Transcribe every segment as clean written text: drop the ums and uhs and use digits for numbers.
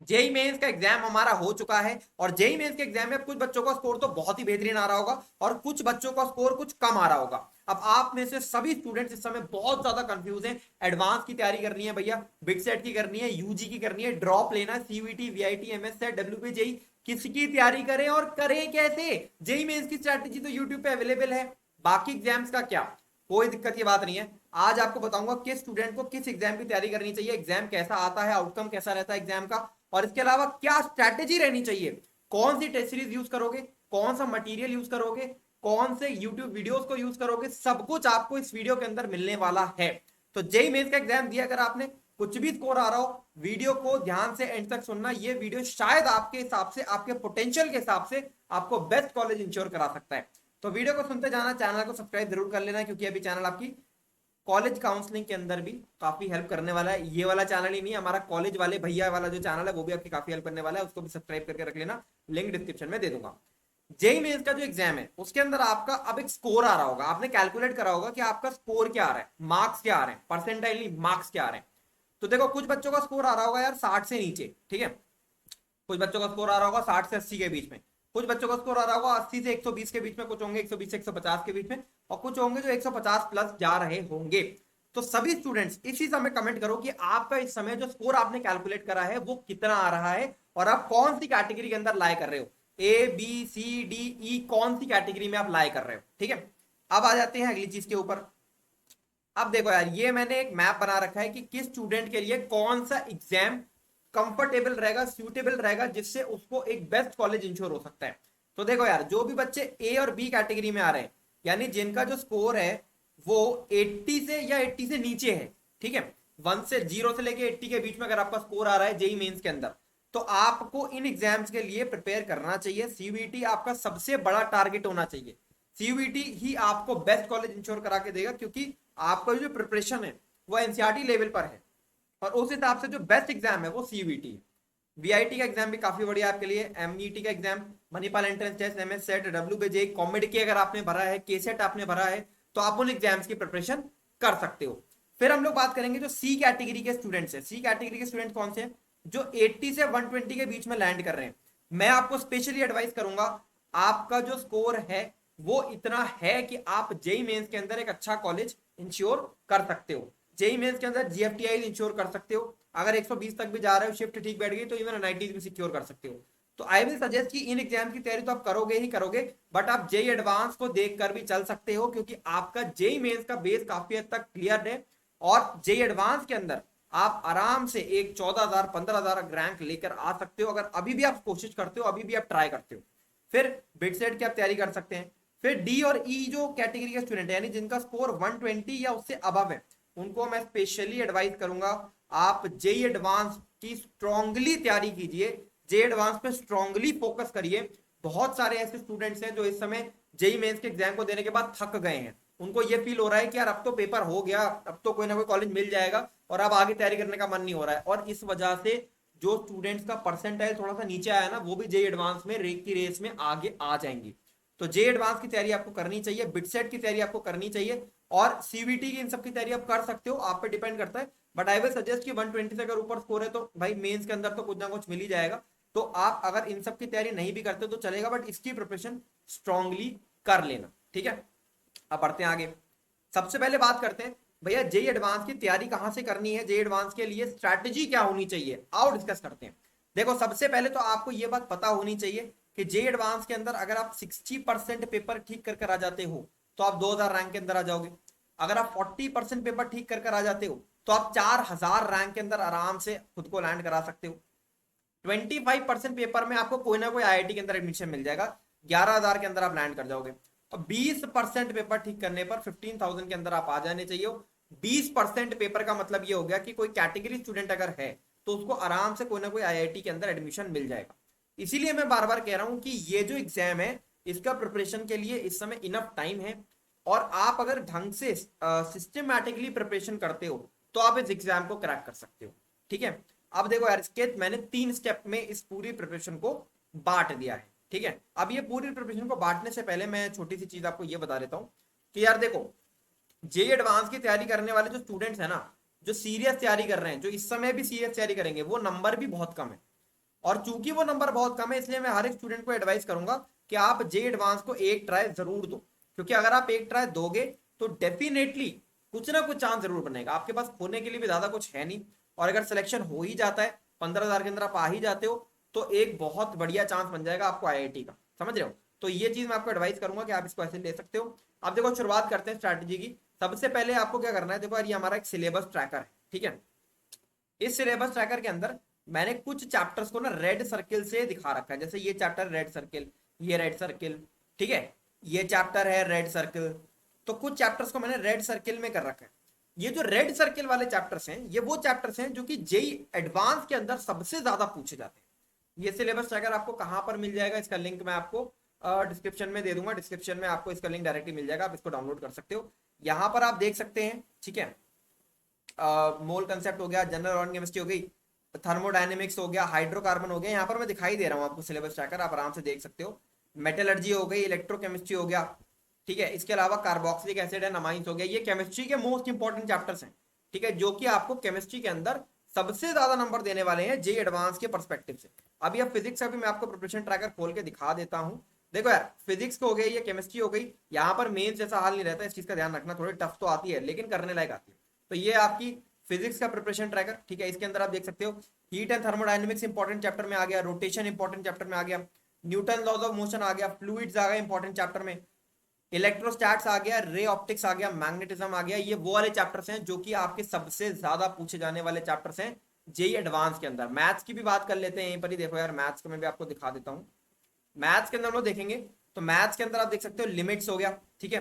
JEE mains का exam हमारा हो चुका है और जेई मेंस के एग्जाम में कुछ बच्चों का स्कोर तो बहुत ही बेहतरीन आ रहा होगा और कुछ बच्चों का स्कोर कुछ कम आ रहा होगा। अब आप में से सभी स्टूडेंट्स इस समय बहुत ज्यादा कंफ्यूज हैं। एडवांस की तैयारी करनी है भैया, बिग सेट की करनी है, यूजी की करनी है, ड्रॉप लेना है, CVT, VIT, MS CET, WP, JEE, किसकी तैयारी करें और करें कैसे? जेई मेंस की स्ट्रैटेजी तो यूट्यूब पे अवेलेबल है, बाकी एग्जाम्स का क्या? कोई दिक्कत की बात नहीं है। आज आपको बताऊंगा किस स्टूडेंट को किस एग्जाम की तैयारी करनी चाहिए, एग्जाम कैसा आता है, आउटकम कैसा रहता है एग्जाम का, और इसके अलावा क्या स्ट्रैटेजी रहनी चाहिए, कौन सी टेस्ट सीरीज यूज करोगे, कौन सा मटेरियल यूज करोगे, कौन से यूट्यूब वीडियोस को यूज करोगे, सब कुछ आपको इस वीडियो के अंदर मिलने वाला है। तो जेई मेंस का एग्जाम दिया, अगर आपने कुछ भी स्कोर आ रहा हो, वीडियो को ध्यान से एंड तक सुनना। ये वीडियो शायद आपके हिसाब से, आपके पोटेंशियल के हिसाब से आपको बेस्ट कॉलेज इंश्योर करा सकता है। तो वीडियो को सुनते जाना, चैनल को सब्सक्राइब जरूर कर लेना, क्योंकि अभी चैनल आपकी कॉलेज काउंसलिंग के अंदर भी काफी हेल्प करने वाला है। ये वाला चैनल ही नहीं, हमारा कॉलेज वाले भैया वाला जो चैनल है वो भी आपकी काफी हेल्प करने वाला है, उसको भी सब्सक्राइब करके रख लेना, लिंक डिस्क्रिप्शन में दे दूंगा। जेई मेंस का जो एग्जाम है उसके अंदर आपका अब एक स्कोर आ रहा होगा, आपने कैलकुलेट करा होगा कि आपका स्कोर क्या आ रहा है, मार्क्स क्या आ रहे हैं, परसेंटाइल नहीं मार्क्स क्या आ रहे हैं। तो देखो कुछ बच्चों का स्कोर आ रहा होगा यार 60 से नीचे, ठीक है, कुछ बच्चों का स्कोर आ रहा होगा 60 से 80 के बीच में, कुछ बच्चों का स्कोर आ रहा होगा 80 से 120 के बीच में, कुछ होंगे 120 से 150 के बीच में, और कुछ होंगे जो 150 प्लस जा रहे होंगे। तो सभी स्टूडेंट्स इसी समय कमेंट करो कि आपका इस समय जो स्कोर आपने कैलकुलेट करा है वो कितना आ रहा है और आप कौन सी कैटेगरी के अंदर लाई कर रहे हो, A B C D E, कौन सी कैटेगरी में आप लाई कर रहे हो, ठीक है। अब आ जाते हैं अगली चीज के ऊपर। अब देखो यार, ये मैंने एक मैप बना रखा है कि किस स्टूडेंट के लिए कौन सा एग्जाम कंफर्टेबल रहेगा, सूटेबल रहेगा, जिससे उसको एक बेस्ट कॉलेज इंश्योर हो सकता है। तो देखो यार, जो भी बच्चे ए और बी कैटेगरी में आ रहे हैं, यानी जिनका जो स्कोर है वो 80 से या 80 से नीचे है, ठीक है, 0 से लेके 80 के बीच में अगर आपका स्कोर आ रहा है जेई मेंस के अंदर, तो आपको इन एग्जाम्स के लिए प्रिपेयर करना चाहिए। सीयूईटी आपका सबसे बड़ा टारगेट होना चाहिए। सीयूईटी ही आपको बेस्ट कॉलेज इंश्योर करा के देगा, क्योंकि आपका जो प्रिपरेशन है वो एनसीईआरटी लेवल पर है, और उस हिसाब से जो बेस्ट एग्जाम है वो सीयूईटी है। वीआईटी का एग्जाम भी काफी बढ़िया आपके लिए, एमईटी का exam, Manipal entrance test, MS CET, WBJ, COMED के अगर आपने भरा है, के सेट आपने भरा है, तो आप उन एग्जाम्स की प्रिपरेशन कर सकते हो। फिर हम लोग बात करेंगे जो सी कैटेगरी के स्टूडेंट्स है। सी कैटेगरी के स्टूडेंट कौन से हैं? जो 80 से 120 के बीच में लैंड कर रहे हैं। मैं आपको स्पेशली एडवाइस करूंगा, आपका जो स्कोर है वो इतना है कि आप जेई मेंस के अंदर एक अच्छा कॉलेज इंश्योर कर सकते हो। जेई मेंस के अंदर जीएफटीआई इंश्योर कर सकते हो। अगर 120 तक भी जा रहे हो, शिफ्ट ठीक बैठ गई, तो इवन एनआईटी भी सिक्योर कर सकते हो। तो आई विल सजेस्ट कि इन एग्जाम की तैयारी तो आप करोगे ही करोगे, बट आप जेई एडवांस को देखकर भी चल सकते हो, क्योंकि आपका जेई मेंस का बेस काफी हद तक क्लियर है। और जेई एडवांस के अंदर आप आराम से एक 14,000 15,000 रैंक लेकर आ सकते हो, अगर अभी भी आप कोशिश करते हो, अभी भी आप ट्राई करते हो। फिर बिट सेट की आप तैयारी कर सकते हैं। फिर डी और ई जो कैटेगरी के स्टूडेंट है, यानी जिनका स्कोर 120 या उससे अबव है, उनको मैं स्पेशली एडवाइस करूंगा, आप जेई एडवांस की स्ट्रांगली तैयारी कीजिए, जेई एडवांस पे स्ट्रांगली फोकस करिए। बहुत सारे ऐसे स्टूडेंट्स हैं जो इस समय जेई मेंस के एग्जाम को देने के बाद थक गए हैं, उनको ये फील हो रहा है कि यार अब तो पेपर हो गया, अब तो कोई ना कोई कॉलेज मिल जाएगा, और अब आगे तैयारी करने का मन नहीं हो रहा है। और इस वजह से जो स्टूडेंट्स का परसेंटाइल थोड़ा सा नीचे आया ना, वो भी जेई एडवांस में रेक की रेस में आगे आ जाएंगे। तो जे एडवांस की तैयारी आपको करनी चाहिए, बिटसेट की तैयारी आपको करनी चाहिए, और सीबीटी की इन सब की तैयारी आप कर सकते हो, आप पे डिपेंड करता है। बट आई विल सजेस्ट कि 120 से अगर ऊपर स्कोर है तो भाई मेंस के अंदर तो कुछ ना कुछ मिल ही जाएगा। तो आप अगर इन सब की तैयारी नहीं भी करते तो चलेगा, बट इसकी प्रिपरेशन स्ट्रांगली कर लेना, ठीक है। अब बढ़ते हैं आगे। सबसे पहले बात करते हैं भैया जेई एडवांस की तैयारी कहां से करनी है, जेई एडवांस के लिए स्ट्रैटेजी क्या होनी चाहिए, आओ डिस्कस करते हैं। देखो सबसे पहले तो आपको यह बात पता होनी चाहिए कि जेई एडवांस के अंदर अगर आप 60% पेपर ठीक कर कर आ जाते हो तो आप 2000 रैंक के अंदर आ जाओगे। अगर आप 40% पेपर ठीक कर कर आ जाते हो तो आप 4000 रैंक के अंदर आराम से खुद को लैंड करा सकते हो। 25% पेपर में आपको कोई ना कोई आईआईटी के अंदर एडमिशन मिल जाएगा, 11,000 के अंदर आप लैंड कर जाओगे। और 20% पेपर ठीक करने पर 15,000 के अंदर आप आ जाने चाहिए। 20% पेपर का मतलब ये हो गया कि कोई कैटेगरी स्टूडेंट अगर है तो उसको आराम से कोई ना कोई आईआईटी के अंदर एडमिशन मिल जाएगा। इसीलिए मैं बार बार कह रहा हूं कि ये जो एग्जाम है इसका प्रिपरेशन के लिए इस समय इनफ टाइम है, और आप अगर ढंग से सिस्टमैटिकली प्रिपरेशन करते हो तो आप इस एग्जाम को क्रैक कर सकते हो, ठीक है। अब देखो यार, इसके मैंने 3 स्टेप में इस पूरी प्रिपरेशन को बांट दिया है, ठीक है। अब ये पूरी प्रिपरेशन को बांटने से पहले मैं छोटी सी चीज आपको ये बता देता हूँ कि यार देखो, जेई एडवांस की तैयारी करने वाले जो स्टूडेंट्स हैं ना, जो सीरियस तैयारी कर रहे हैं, जो इस समय भी सीरियस तैयारी करेंगे, वो नंबर भी बहुत कम है। और चूंकि वो नंबर बहुत कम है, इसलिए मैं हर एक स्टूडेंट को एडवाइस करूंगा कि आप जे एडवांस को एक ट्राई जरूर दो, क्योंकि अगर आप एक ट्राई दोगे तो डेफिनेटली कुछ ना कुछ चांस जरूर बनेगा। आपके पास खोने के लिए भी ज्यादा कुछ है नहीं, और अगर सिलेक्शन हो ही जाता है, 15,000 के अंदर आप आ ही जाते हो, तो एक बहुत बढ़िया चांस बन जाएगा आपको आईआईटी का, समझ रहे हो। तो ये चीज मैं आपको एडवाइस करूंगा कि आप इसको ऐसे ले सकते हो। अब देखो शुरुआत करते हैं स्ट्रैटेजी की। सबसे पहले आपको क्या करना है, देखो यार ये हमारा एक सिलेबस ट्रैकर है, ठीक है। इस सिलेबस ट्रैकर के अंदर मैंने कुछ चैप्टर्स को ना रेड सर्किल से दिखा रखा है, जैसे ये चैप्टर रेड सर्किल, ये रेड सर्किल, ठीक है, ये चैप्टर है रेड सर्किल। तो कुछ चैप्टर्स को मैंने रेड सर्किल में कर रखा है। ये जो रेड सर्किल वाले चैप्टर्स हैं, ये वो चैप्टर्स हैं जो कि जेई एडवांस के अंदर सबसे ज्यादा पूछे जाते हैं। ये सिलेबस ट्रैकर आपको कहां पर मिल जाएगा, इसका लिंक मैं आपको डिस्क्रिप्शन में दे दूंगा। डिस्क्रिप्शन में आपको इसका लिंक डायरेक्टली मिल जाएगा, आप इसको डाउनलोड कर सकते हो। यहां पर आप देख सकते हैं, ठीक है, मोल कंसेप्ट हो गया, जनरल ऑर्गेनिक केमिस्ट्री हो गई, थर्मोडायनेमिक्स हो गया, हाइड्रोकार्बन हो गया। यहाँ पर मैं दिखाई दे रहा हूँ आपको सिलेबस ट्रैकर, आप आराम से देख सकते हो। मेटलर्जी हो गई, इलेक्ट्रोकेमिस्ट्री हो गया, ठीक है। इसके अलावा कार्बोक्सिलिक एसिड एंड अमाइंस हो गया। ये केमिस्ट्री के मोस्ट इंपॉर्टेंट चैप्टर्स हैं, ठीक है, जो कि आपको केमिस्ट्री के अंदर सबसे ज्यादा नंबर देने वाले हैं जे एडवांस के पर्सपेक्टिव से। अभी अब फिजिक्स का भी मैं आपको प्रिपरेशन ट्रैकर खोल के दिखा देता हूँ। देखो यार, फिजिक्स हो गई, ये केमिस्ट्री हो गई, यहाँ पर मेन जैसा हाल नहीं रहता, इस चीज का ध्यान रखना। थोड़ी टफ तो आती है लेकिन करने लायक आती है। तो ये आपकी फिजिक्स का प्रिपरेशन ट्रैकर, ठीक है। इसके अंदर आप देख सकते हो heat and thermodynamics important chapter में आ गया, रोटेशन इंपॉर्टेंट चैप्टर में आ गया, न्यूटन लॉज ऑफ मोशन आ गया, फ्लूइड्स आ गया इंपॉर्टेंट चैप्टर में, इलेक्ट्रोस्टैट्स आ गया, रे ऑप्टिक्स आ गया, मैग्नेटिज्म आ गया। ये वो वाले चैप्टर्स हैं जो कि आपके सबसे ज्यादा पूछे जाने वाले चैप्टर्स हैं जेई एडवांस के अंदर। मैथ्स की भी बात कर लेते हैं यहीं पर ही। देखो यार, मैथ्स को मैं भी आपको दिखा देता हूँ। मैथ्स के अंदर हम लोग देखेंगे तो मैथ्स के अंदर आप देख सकते हो लिमिट्स हो गया, ठीक है।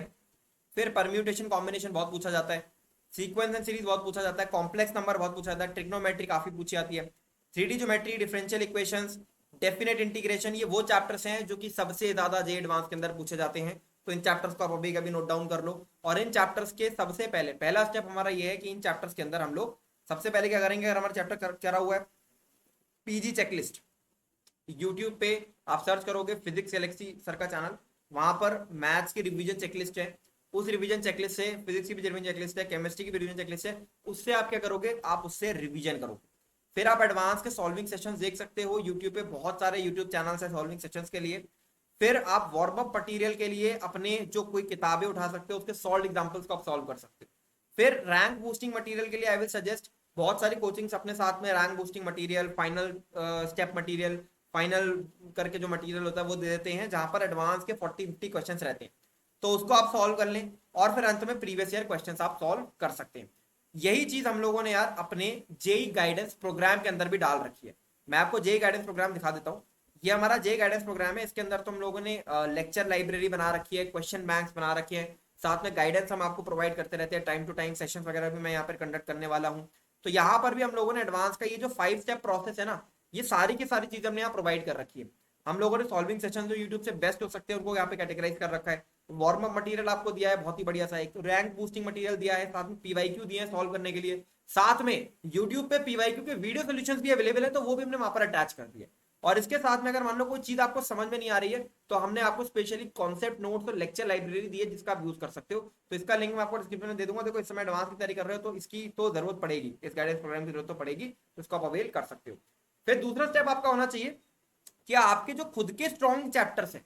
फिर परम्यूटेशन कॉम्बिनेशन बहुत पूछा जाता है, सीक्वेंस एंड सीरीज बहुत पूछा जाता है, कॉम्प्लेक्स नंबर बहुत पूछा जाता है, ट्रिग्नोमेट्री काफी पूछी जाती है, 3D geometry, differential equations, definite integration. ये वो चैप्टर्स हैं जो कि सबसे ज्यादा जे एडवांस के अंदर पूछे जाते हैं। तो इन चैप्टर्स को आप अभी कभी नोट डाउन कर लो। और इन चैप्टर्स के सबसे पहले पहला स्टेप हमारा ये है कि इन चैप्टर्स के अंदर हम लोग सबसे पहले क्या करेंगे, अगर हमारा चैप्टर करा हुआ है पीजी चेकलिस्ट, यूट्यूब पे आप सर्च करोगे फिजिक्स गैलेक्सी सर का चैनल, वहां पर मैथ्स की रिवीजन चेकलिस्ट है। उस रिवीजन चेकलिस्ट से फिजिक्स की भी रिवीजन चेकलिस्ट है, केमिस्ट्री की भी रिवीजन चेकलिस्ट है। उससे आप क्या करोगे, आप उससे रिवीजन करोगे। फिर आप एडवांस के सॉल्विंग सेशंस देख सकते हो यूट्यूब पे, बहुत सारे यूट्यूब चैनल्स हैं सॉल्विंग सेशंस के लिए। फिर आप वार्म अप मटेरियल के लिए अपने जो कोई किताबें उठा सकते हो, उसके सॉल्व एग्जांपल्स को आप सॉल्व कर सकते हो। फिर रैंक बूस्टिंग मटेरियल के लिए आई विल सजेस्ट बहुत सारी कोचिंग्स अपने साथ में, rank boosting material, final step material, final करके जो मटेरियल होता है वो दे देते हैं, जहां पर एडवांस के 40-50 क्वेश्चंस रहते हैं। तो उसको आप सॉल्व कर लें और फिर अंत में प्रीवियस ईयर क्वेश्चंस आप सॉल्व कर सकते हैं। यही चीज हम लोगों ने यार अपने जेई गाइडेंस प्रोग्राम के अंदर भी डाल रखी है। मैं आपको जेई गाइडेंस प्रोग्राम दिखा देता हूँ। ये हमारा जेई गाइडेंस प्रोग्राम है। इसके अंदर तो हम लोगों ने लेक्चर लाइब्रेरी बना रखी है, क्वेश्चन बैंक्स बना रखे हैं, साथ में गाइडेंस हम आपको प्रोवाइड करते रहते हैं। टाइम टू टाइम सेशन वगैरह भी मैं यहाँ पर कंडक्ट करने वाला हूँ। तो यहाँ पर भी हम लोगों ने एडवांस का ये जो 5 स्टेप प्रोसेस है ना, ये सारी की सारी चीजें हमने यहाँ प्रोवाइड कर रखी है। हम लोगों ने सॉल्विंग सेशन जो यूट्यूब से बेस्ट हो सकते हैं उनको यहाँ पे कैटेगराइज कर रखा है। वार्म अप मटेरियल आपको दिया है बहुत ही बढ़िया सा, एक रैंक बूस्टिंग मटेरियल दिया है, साथ में पीवाईक्यू दिए हैं सॉल्व करने के लिए। साथ में यूट्यूब पे पीवाईक्यू के वीडियो सोल्यूशंस भी अवेलेबल है, तो वो भी हमने वहां पर अटैच कर दिया। और इसके साथ में अगर मान लो कोई चीज आपको समझ में नहीं आ रही है, तो हमने आपको स्पेशली कॉन्सेप्ट नोट्स और लेक्चर लाइब्रेरी दी है जिसका आप यूज कर सकते हो। तो इसका लिंक मैं आपको डिस्क्रिप्शन में दे दूंगा। देखो इस समय एडवांस की तैयारी कर रहे हो तो इसकी तो जरूरत पड़ेगी, इस गाइडेंस प्रोग्राम की जरूरत तो पड़ेगी, तो इसको आप अवेल कर सकते हो। फिर दूसरा स्टेप आपका होना चाहिए कि आपके जो खुद के स्ट्रॉन्ग चैप्टर्स हैं,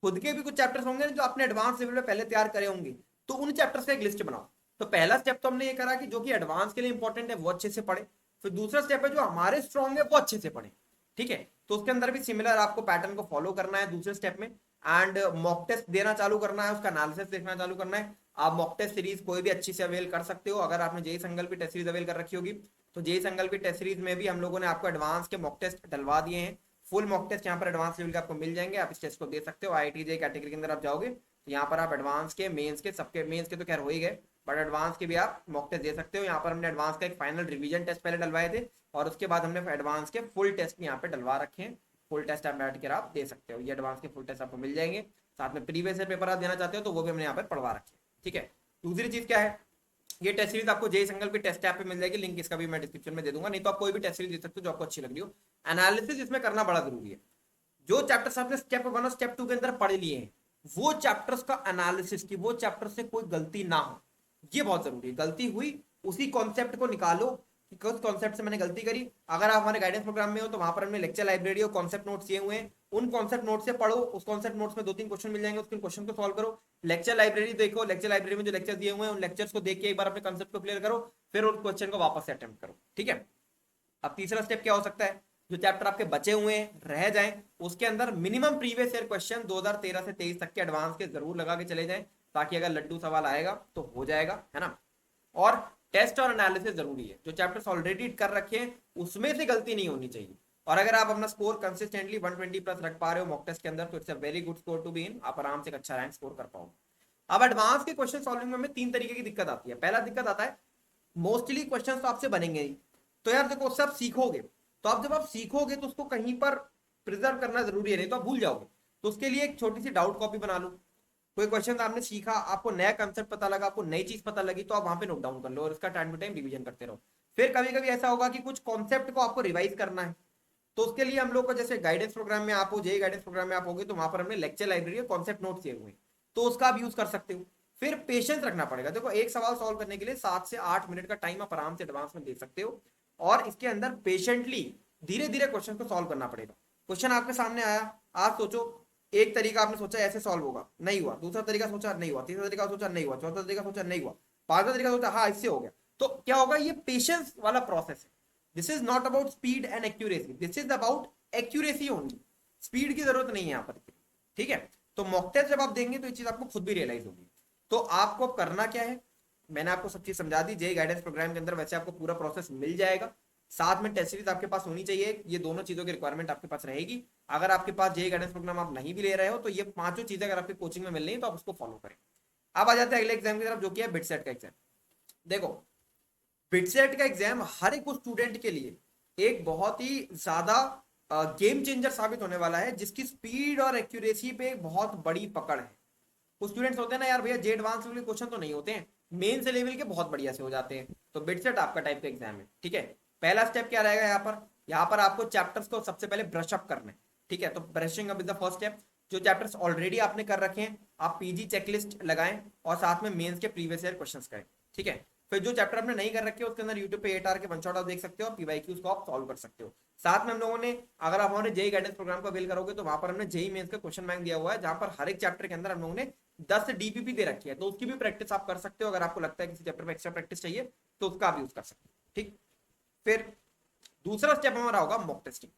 खुद के भी कुछ चैप्टर्स होंगे जो आपने एडवांस लेवल पे पहले तैयार करे होंगे, तो उन चैप्टर्स का एक लिस्ट बनाओ। तो पहला स्टेप तो हमने ये करा कि जो कि एडवांस के लिए इंपॉर्टेंट है वो अच्छे से पढ़े। फिर दूसरा स्टेप है जो हमारे स्ट्रॉन्ग है वो अच्छे से पढ़े, ठीक है। तो उसके अंदर भी सिमिलर आपको पैटर्न को फॉलो करना है दूसरे स्टेप में, एंड मॉक टेस्ट देना चालू करना है, उसका एनालिसिस देखना चालू करना है। आप मॉक टेस्ट सीरीज कोई भी अच्छी से अवेल कर सकते हो। अगर आपने जेई संगल की टेस्ट सीरीज अवेल कर रखी होगी तो जेई संगल की टेस्ट सीरीज में भी हम लोगों ने आपको एडवांस के मॉक टेस्ट डलवा दिए हैं। फुल मॉक टेस्ट यहाँ पर एडवांस लेवल के आपको मिल जाएंगे, आप इस टेस्ट को दे सकते हो। आईआईटी जेई कैटेगरी के अंदर आप जाओगे तो यहाँ पर आप एडवांस के, मेंस के, सबके मेंस के तो खैर हो ही गए, बट एडवांस के भी आप मॉक टेस्ट दे सकते हो। यहाँ पर हमने एडवांस का एक फाइनल रिवीजन टेस्ट पहले डलवाए थे और उसके बाद हमने एडवांस के फुल टेस्ट यहाँ पे डलवा रखे हैं। फुल टेस्ट आप बैठ कर आप दे सकते हो, ये एडवांस के फुल टेस्ट आपको मिल जाएंगे। साथ में प्रीवियस ईयर पेपर आप देना चाहते हो तो वो भी हमने यहाँ पर पढ़वा रखे हैं, ठीक है। दूसरी चीज क्या है, ये टेस्ट सीरीज आपको जेई संगल की टेस्ट ऐप पे मिल जाएगी, लिंक इसका भी मैं डिस्क्रिप्शन में दे दूंगा। नहीं तो आप कोई भी टेस्ट सीरीज दे सकते हो जो आपको अच्छी लग रही हो। एनालिसिस इसमें करना बड़ा जरूरी है। जो चैप्टर्स आपने स्टेप 1 और स्टेप 2 के अंदर पढ़ लिए हैं, वो चैप्टर्स का एनालिसिस की, वो चैप्टर से कोई गलती ना हो, ये बहुत जरूरी है। गलती हुई उसी कॉन्सेप्ट को निकालो, कि कुछ कॉन्सेप्ट से मैंने गलती करी। अगर आप हमारे गाइडेंस प्रोग्राम में हो तो वहां पर हमने लेक्चर लाइब्रेरी और कॉन्सेप्ट नोट्स दिए हुए हैं, उन कॉन्सेप्ट नोट से पढ़ो, उस कॉन्सेप्ट नोट्स में 2-3 क्वेश्चन मिल जाएंगे, उसके क्वेश्चन को सॉल्व करो। लेक्चर लाइब्रेरी देखो, लेक्चर लाइब्रेरी में जो लेक्चर दिए हुए हैं उन लेक्चर्स को देख के एक बार अपने कॉन्सेप्ट को क्लियर करो, फिर उस क्वेश्चन को वापस से अटेम्प्ट करो। ठीक है। अब तीसरा स्टेप क्या हो सकता है, जो चैप्टर आपके बचे हुए हैं रह जाएं उसके अंदर मिनिमम प्रीवियस ईयर क्वेश्चन 2013 से 23 तक के एडवांस के जरूर लगा के चले जाएं, ताकि अगर लड्डू सवाल आएगा तो हो जाएगा, है ना। और टेस्ट और एनालिसिस जरूरी है, जो चैप्टर्स ऑलरेडी कर रखे हैं उसमें से गलती नहीं होनी चाहिए। और अगर आप अपना स्कोर कंसिस्टेंटली 120 प्लस रख पा रहे हो मॉक टेस्ट के अंदर तो it's a very good score to be in, आप आराम से एक अच्छा रैंक स्कोर कर पाओगे। अब एडवांस के क्वेश्चन सॉल्विंग में हमें 3 तरीके की दिक्कत आती है। पहला दिक्कत आता है मोस्टली क्वेश्चन तो आपसे बनेंगे ही, तो यार देखो उससे आप सीखोगे, तो आप जब आप सीखोगे तो उसको कहीं पर प्रिजर्व करना जरूरी है, नहीं तो आप भूल जाओगे। तो उसके लिए एक छोटी सी डाउट कॉपी बना लो। कोई क्वेश्चन आपने सीखा, आपको नया कंसेप्ट पता लगा, आपको नई चीज पता लगी, तो आप वहां पे नोट डाउन कर लो और इसका टाइम टू टाइम रिवीजन करते रहो। फिर कभी कभी ऐसा होगा कि कुछ कॉन्सेप्ट को आपको रिवाइज करना है, तो उसके लिए हम लोग को जैसे गाइडेंस प्रोग्राम में आप हो, जेई गाइडेंस प्रोग्राम में आप होगे तो वहां पर हमने लेक्चर लाइब्रेरी और कॉन्सेप्ट नोट दिए हुए हैं, तो उसका आप यूज कर सकते हो। फिर पेशेंस रखना पड़ेगा। देखो एक सवाल सॉल्व करने के लिए 7 से 8 मिनट का टाइम आप आराम से एडवांस में दे सकते हो, और इसके अंदर पेशेंटली धीरे धीरे क्वेश्चन को सॉल्व करना पड़ेगा। क्वेश्चन आपके सामने आया, आप सोचो एक तरीका आपने सोचा ऐसे सॉल्व होगा, नहीं हुआ, दूसरा तरीका सोचा नहीं हुआ, तीसरा तरीका सोचा नहीं हुआ, चौथा तरीका सोचा नहीं हुआ, पांचवा तरीका सोचा हाँ इससे हो गया, तो क्या होगा, ये पेशेंस वाला प्रोसेस है। This is not about speed and accuracy, this is about accuracy only. Speed की जरूरत नहीं है यहाँ पर। ठीक है। तो मॉक टेस्ट जब आप देंगे तो ये चीज आपको खुद भी रियलाइज होगी। तो आपको करना क्या है, मैंने आपको सब चीज समझा दी। जेई गाइडेंस प्रोग्राम के अंदर वैसे आपको पूरा प्रोसेस मिल जाएगा, साथ में टेस्ट सीरीज आपके पास होनी चाहिए, ये दोनों चीजों की रिक्वायरमेंट आपके पास रहेगी। अगर आपके पास जेई गाइडेंस प्रोग्राम आप नहीं भी ले रहे हो तो ये पांचों चीजें अगर आपकी कोचिंग में मिल रही है तो आप उसको फॉलो करें। अब आ जाते हैं अगले एग्जाम की तरफ, जो कि है बिटसेट का एग्जाम। देखो बिटसेट का एग्जाम हर एक स्टूडेंट के लिए एक बहुत ही ज्यादा गेम चेंजर साबित होने वाला है, जिसकी स्पीड और एक्यूरेसी पे बहुत बड़ी पकड़ है। कुछ स्टूडेंट्स होते हैं ना यार भैया, जे एडवांस लेवल के क्वेश्चन तो नहीं होते हैं, मेन से लेवल के बहुत बढ़िया से हो जाते हैं, तो बिटसेट आपका टाइप का एग्जाम है। ठीक है। पहला स्टेप क्या रहेगा यहाँ पर आपको चैप्टर्स को सबसे पहले ब्रश अप करना है। ठीक है। तो brushing up is the first step. जो चैप्टर्स ऑलरेडी आपने कर रखे हैं आप पीजी चेकलिस्ट लगाएं और साथ में मेंस के प्रीवियस ईयर क्वेश्चंस करें। ठीक है। फिर जो चैप्टर आपने नहीं कर रखे उसके अंदर यूट्यूब पे 8 आवर के वन शॉट आप देख सकते हो, पीवाईक्यूज को आप सॉल्व कर सकते हो। साथ में हम लोगों ने, अगर आप हमारे जेई गाइडेंस प्रोग्राम को अवेल करोगे तो वहां पर हमने जेई मेंस का क्वेश्चन बैंक दिया हुआ है, जहां पर हर एक चैप्टर के अंदर हम लोगों ने 10 डीपीपी दे रखी है, तो उसकी भी प्रैक्टिस आप कर सकते हो। अगर आपको लगता है किसी चैप्टर में एक्स्ट्रा प्रैक्टिस चाहिए तो उसका आप यूज कर सकते हो। ठीक। फिर दूसरा स्टेप हमारा होगा मॉक टेस्टिंग।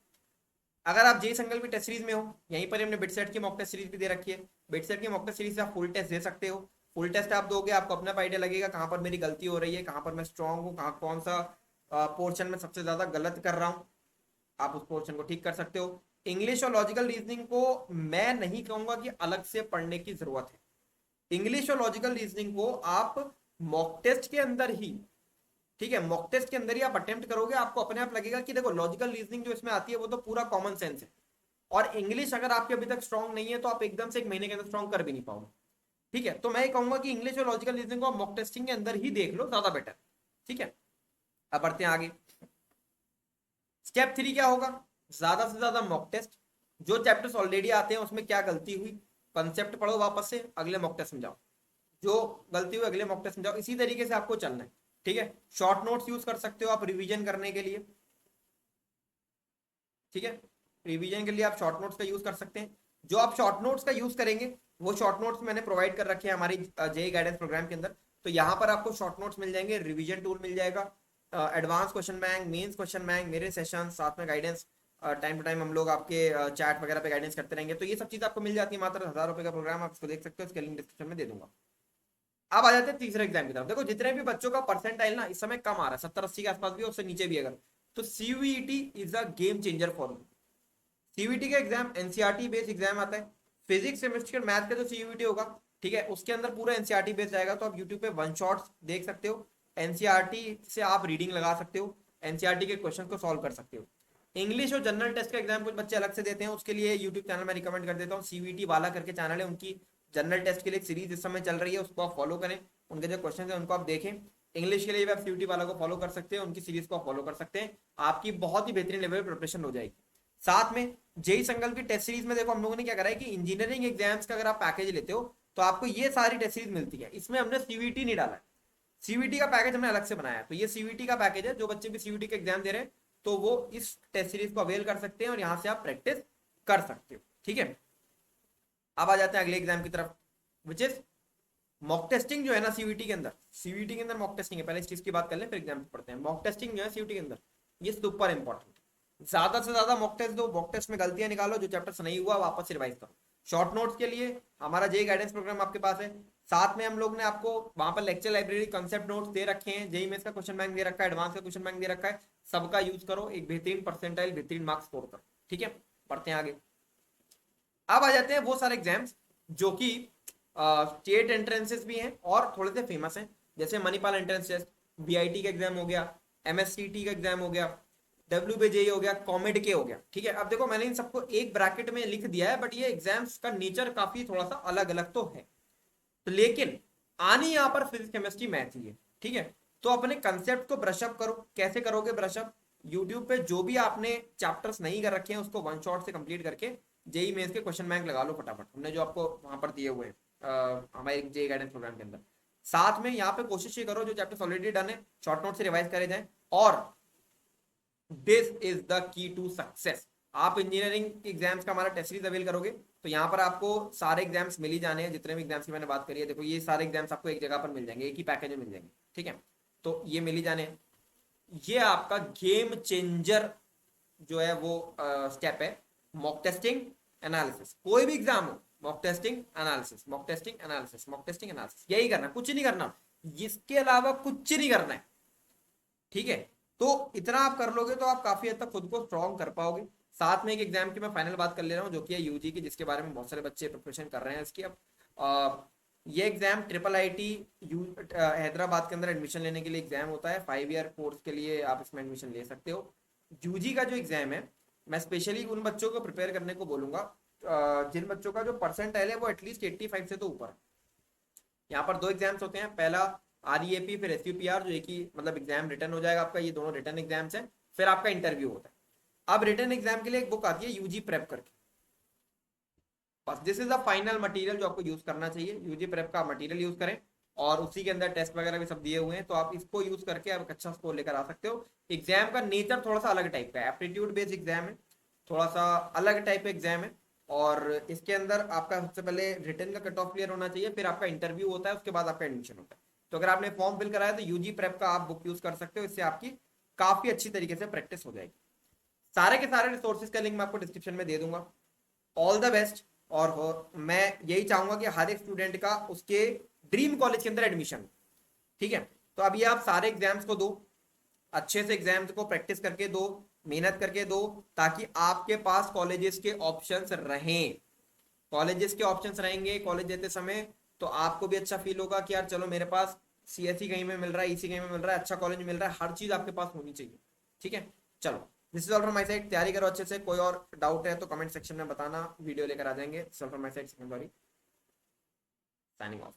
अगर आप जेई संगल की टेस्ट सीरीज में हो, यहीं पर हमने बिटसेट की मॉक टेस्ट सीरीज भी दे रखी है। बिटसेट की मॉक टेस्ट सीरीज से आप फुल टेस्ट दे सकते हो। फुल टेस्ट आप दोगे, आपको अपना आइडिया लगेगा कहां पर मेरी गलती हो रही है, कहां पर मैं स्ट्रांग हूँ, कहां कौन सा पोर्शन में सबसे ज्यादा गलत कर रहा हूँ, आप उस पोर्शन को ठीक कर सकते हो। इंग्लिश और लॉजिकल रीजनिंग को मैं नहीं कहूंगा कि अलग से पढ़ने की जरूरत है। इंग्लिश और लॉजिकल रीजनिंग को आप मॉक टेस्ट के अंदर ही, ठीक है, मॉक टेस्ट के अंदर ही आप अटेम्प्ट करोगे, आपको अपने आप लगेगा कि देखो लॉजिकल रीजनिंग जो इसमें आती है वो तो पूरा कॉमन सेंस है, और इंग्लिश अगर आपके अभी तक स्ट्रांग नहीं है तो आप एकदम से एक महीने के अंदर स्ट्रांग कर भी नहीं पाओगे। ठीक है। तो मैं ये कहूंगा कि इंग्लिश और लॉजिकल रीजनिंग को आप मॉक टेस्टिंग के अंदर ही देख लो, ज्यादा बेटर। ठीक है। अब बढ़ते हैं आगे। स्टेप 3 क्या होगा, ज्यादा से ज्यादा मॉक टेस्ट। जो चैप्टर्स ऑलरेडी आते हैं उसमें क्या गलती हुई, कंसेप्ट पढ़ो वापस से, अगले मॉक टेस्ट समझाओ, जो गलती हुई अगले मॉक टेस्ट समझाओ, इसी तरीके से आपको चलना है। ठीक है। शॉर्ट नोट्स यूज कर सकते हो आप रिवीजन करने के लिए। ठीक है। रिवीजन के लिए आप शॉर्ट नोट्स का यूज कर सकते हैं। जो आप शॉर्ट नोट्स का यूज करेंगे वो शॉर्ट नोट्स मैंने प्रोवाइड कर रखे हैं हमारी जेई गाइडेंस प्रोग्राम के अंदर, तो यहाँ पर आपको शॉर्ट नोट्स मिल जाएंगे, रिवीजन टूल मिल जाएगा, advance question bank, Mains question bank, मेरे सेशन, साथ में गाइडेंस, टाइम टू टाइम हम लोग आपके चैट वगैरह पे गाइडेंस करते रहेंगे। तो ये सब चीज आपको मिल जाती है, मात्र 1000 रुपए का प्रोग्राम, आप इसको देख सकते हो, इसका लिंक डिस्क्रिप्शन में दे दूंगा। अब आ जाते हैं तीसरे एग्जाम की तरफ। देखो जितने भी बच्चों का परसेंटाइल ना इस समय कम आ रहा है, 70-80 के आसपास भी, उससे नीचे भी अगर, तो CUET is a game changer for you. CUET का एग्जाम एनसीईआरटी बेस्ड एग्जाम आता है। फिजिक्स केमिस्ट्री और मैथ का जो सीयूईटी होगा, ठीक है, उसके अंदर पूरा एनसीईआरटी बेस्ड जाएगा, तो आप यूट्यूब पे वन शॉट्स देख सकते हो, एनसीईआरटी से आप रीडिंग लगा सकते हो, एनसीईआरटी के क्वेश्चन को सॉल्व कर सकते हो। इंग्लिश और जनरल टेस्ट का एग्जाम कुछ बच्चे अलग से देते हैं, उसके लिए यूट्यूब चैनल में रिकमेंड कर देता हूँ, सीवीटी वाला करके चैनल है, उनकी जनरल टेस्ट के लिए सीरीज इस समय चल रही है, उसको आप फॉलो करें, उनके जो क्वेश्चन है उनको आप देखें। इंग्लिश के लिए भी आप सीवीटी वाला को फॉलो कर सकते हैं, उनकी सीरीज को आप फॉलो कर सकते हैं, आपकी बहुत ही बेहतरीन लेवल प्रिपरेशन हो जाएगी। साथ में जेई संगल की टेस्ट सीरीज में देखो हम लोगों ने क्या करा है कि इंजीनियरिंग एग्जाम्स का अगर आप पैकेज लेते हो तो आपको ये सारी टेस्ट सीरीज मिलती है, इसमें हमने सीवीटी नहीं डाला है। सीवीटी का पैकेज हमने अलग से बनाया है। तो ये सीवीटी का पैकेज है, जो बच्चे भी सीवीटी का एग्जाम दे रहे हैं तो वो इस टेस्ट सीरीज को अवेल कर सकते हैं और यहाँ से आप प्रैक्टिस कर सकते हो। ठीक है, अब आ जाते हैं अगले एग्जाम की तरफ, विच इज मॉक टेस्टिंग। जो है ना सीवीटी के अंदर, सीवीटी के अंदर मॉक टेस्टिंग है, पहले इस चीज की बात कर लें फिर एग्जाम पढ़ते हैं। मॉक टेस्टिंग जो है सीवीटी के अंदर, ये सुपर इंपॉर्टेंट है। ज्यादा से ज्यादा मॉक टेस्ट दो, मॉक टेस्ट में गलतियां निकालो, जो चैप्टर्स नहीं हुआ वापस से रिवाइज करो। शॉर्ट नोट्स के लिए हमारा जेई गाइडेंस प्रोग्राम आपके पास है, साथ में हम लोग ने आपको वहां पर लेक्चर लाइब्रेरी कंसेप्ट नोट्स दे रखे हैं, जेई मेंस का क्वेश्चन बैंक दे रखा है, एडवांस का क्वेश्चन बैंक दे रखा है, सबका यूज करो, एक बेहतरीन परसेंटाइल बेहतरीन मार्क्स स्कोर करो। ठीक है, पढ़ते हैं आगे। अब आ जाते हैं वो सारे एग्जाम्स जो कि स्टेट एंट्रेंसेस भी हैं और थोड़े से फेमस हैं, जैसे मणिपाल एंट्रेंस टेस्ट, बीआईटी का एग्जाम हो गया, एमएससीटी का एग्जाम हो गया, डब्ल्यूबीजेई हो गया, कॉमेड के हो गया। ठीक है, अब देखो मैंने इन सबको एक ब्रैकेट में लिख दिया है, बट ये एग्जाम्स का नेचर काफी थोड़ा सा अलग अलग तो है। तो लेकिन आनी यहाँ पर फिजिक्स केमिस्ट्री मैथ ही है। ठीक है, तो अपने कंसेप्ट को ब्रशअप करो। कैसे करोगे ब्रशअप? यूट्यूब पे जो भी आपने चैप्टर्स नहीं कर रखे हैं उसको वन शॉट से कंप्लीट करके जेई मेंस के क्वेश्चन बैंक लगा लो फटाफट, हमने जो आपको वहां पर दिए हुए हैं हमारे जेई गाइडेंस प्रोग्राम के अंदर। साथ में यहाँ पे कोशिश ये करो जो चैप्टर्स ऑलरेडी डन है शॉर्ट नोट से रिवाइज करे जाए, और this is the key to success. आप इंजीनियरिंग एग्जाम्स का हमारा टेस्ट सीरीज अवेल करोगे तो यहाँ पर आपको सारे एग्जाम्स मिल ही जाने हैं, जितने भी एग्जाम्स की मैंने बात करी है। देखो ये सारे एग्जाम्स आपको एक जगह पर मिल जाएंगे, एक ही पैकेज में मिल जाएंगे। ठीक है, तो ये मिल ही जाने हैं। ये आपका गेम चेंजर जो है वो स्टेप है, मॉक टेस्टिंग एनालिसिस। कोई भी एग्जाम हो, mock testing analysis, mock testing analysis, mock testing analysis, यही करना, कुछ नहीं करना, इसके अलावा कुछ नहीं करना है। ठीक है, तो इतना आप कर लोगे तो आप काफी हद तक खुद को स्ट्रॉन्ग कर पाओगे। साथ में एक एग्जाम की मैं फाइनल बात कर ले रहा हूँ जो कि है यूजी की, जिसके बारे में बहुत सारे बच्चे प्रिपरेशन कर रहे हैं इसकी। अब ये एग्जाम ट्रिपल आईटी हैदराबाद के अंदर एडमिशन लेने के लिए एग्जाम होता है। 5 ईयर कोर्स के लिए आप इसमें एडमिशन ले सकते हो। यूजी का जो एग्जाम है, मैं स्पेशली उन बच्चों को प्रिपेयर करने को बोलूंगा जिन बच्चों का जो परसेंटाइल है वो एटलीस्ट 85 से तो ऊपर। यहाँ पर दो एग्जाम्स होते हैं, पहला आरईएपी फिर एसयूपीआर, जो एक ही मतलब एग्जाम रिटर्न हो जाएगा आपका। ये दोनों रिटर्न एग्जाम्स हैं, फिर आपका इंटरव्यू होता है। अब रिटर्न एग्जाम के लिए एक बुक आती है यूजी प्रेप करके, बस this is the final material जो आपको यूज करना चाहिए। यूजी प्रेप का मटेरियल यूज करें और उसी के अंदर टेस्ट वगैरह भी सब दिए हुए हैं, तो आप इसको यूज करके आप अच्छा स्कोर लेकर आ सकते हो। एग्जाम का नेचर थोड़ा सा अलग टाइप का है, एप्टीट्यूड बेस्ड एग्जाम है, थोड़ा सा अलग टाइप का एग्जाम है। और इसके अंदर आपका सबसे पहले रिटर्न का कट ऑफ क्लियर होना चाहिए, फिर आपका इंटरव्यू होता है, उसके बाद आपका एडमिशन होता है। तो अगर आपने फॉर्म फिल कराया तो यूजी प्रेप का आप बुक यूज कर सकते हो, इससे आपकी काफी अच्छी तरीके से प्रैक्टिस हो जाएगी। सारे के सारे रिसोर्सेज का लिंक मैं आपको डिस्क्रिप्शन में दे दूंगा। All the best. और मैं यही चाहूंगा कि हर एक स्टूडेंट का उसके ड्रीम कॉलेज के अंदर एडमिशन। ठीक है, तो अभी आप सारे एग्जाम्स को दो, अच्छे से एग्जाम्स को प्रैक्टिस करके दो, मेहनत करके दो, ताकि आपके पास कॉलेजेस के ऑप्शंस रहें। कॉलेजेस के ऑप्शंस रहेंगे कॉलेज देते समय, तो आपको भी अच्छा फील होगा कि यार चलो मेरे पास सीएससी कहीं में मिल रहा है, ईसी कहीं में मिल रहा है, अच्छा कॉलेज मिल रहा है, हर चीज आपके पास होनी चाहिए। ठीक है, चलो this is all from my side. तैयारी करो अच्छे से, कोई और डाउट है तो कमेंट सेक्शन में बताना, वीडियो लेकर आ जाएंगे। This is all from my side, signing off.